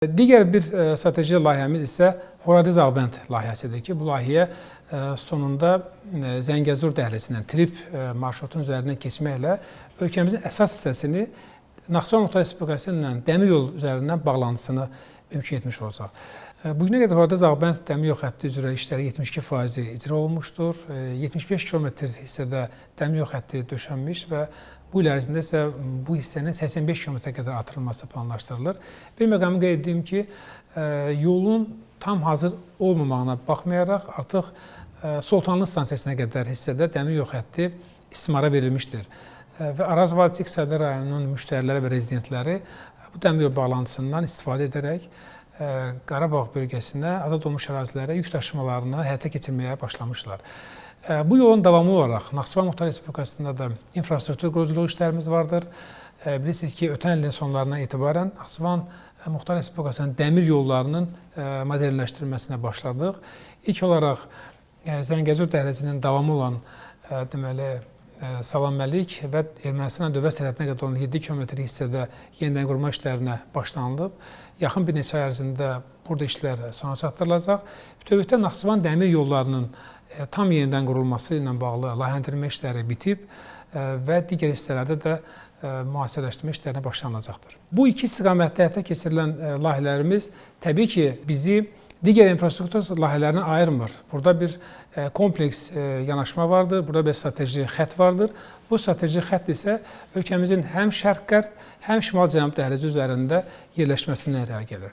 Digər bir strateji layihəmiz isə Horadiz-Ağbənd layihəsidir ki, bu layihə sonunda Zəngəzur dəhlizindən, Trip marşrutun üzərindən keçməklə ölkəmizin əsas hissəsini Naxçıvan Muxtar Respublikası ilə dəmir yolu üzərindən bağlantısını mümkün etmiş olacaq. Bugünə qədər Horadiz-Ağbənd dəmir yolu xətti üzrə işləri 72% icra olunmuşdur. 75 kilometr hissədə dəmir yolu xətti döşənmiş və bu il ərzində isə bu hissənin 85 kilometrə qədər artırılması planlaşdırılır. Bir məqamı qeyd edeyim ki, yolun tam hazır olmamağına baxmayaraq artıq Sultanlı stansiyasına qədər hissədə dəmir yolu xətti istismara verilmişdir. Və Araz Valisi İqtisadi rayonunun müştəriləri və rezidentləri bu dəmir yolu bağlantısından istifadə edərək Qarabağ bölgəsinə azad olmuş ərazilərə yük daşımalarını həyata keçirməyə başlamışlar. Bu yolun davamı olaraq Naxçıvan Muxtar Respublikasında da infrastruktur quruculuq işlərimiz vardır. Bilirsiniz ki, ötən ilin sonlarından etibarən Naxçıvan Muxtar Respublikasının dəmir yollarının modernləşdirilməsinə başladıq. İlk olaraq Zəngəzur dəhlizinin davamı olan deməli Salam Məlik və Ermənistan dövlət sərhədinə qədər olan 7 kilometr hissədə yenidən qurma işlərinə başlanılıb. Yaxın bir neçə ay ərzində burada işlər sona çatdırılacaq. Bütövlükdə Naxçıvan dəmir yollarının tam yenidən qurulması ilə bağlı layihələndirmə işləri bitib və digər hissələrdə də müasirləşdirmə işlərinə başlanılacaqdır. Bu iki istiqamətdə həyata keçirilən layihələrimiz təbii ki, bizi digər infrastruktur layihələrini ayırmır. Burada bir kompleks yanaşma vardır, burada bir strateji xətt vardır. Bu strateji xətt isə ölkəmizin həm şərq-qərb, həm şimal-cənub dəhlizi üzərində yerləşməsindən irəli gəlir.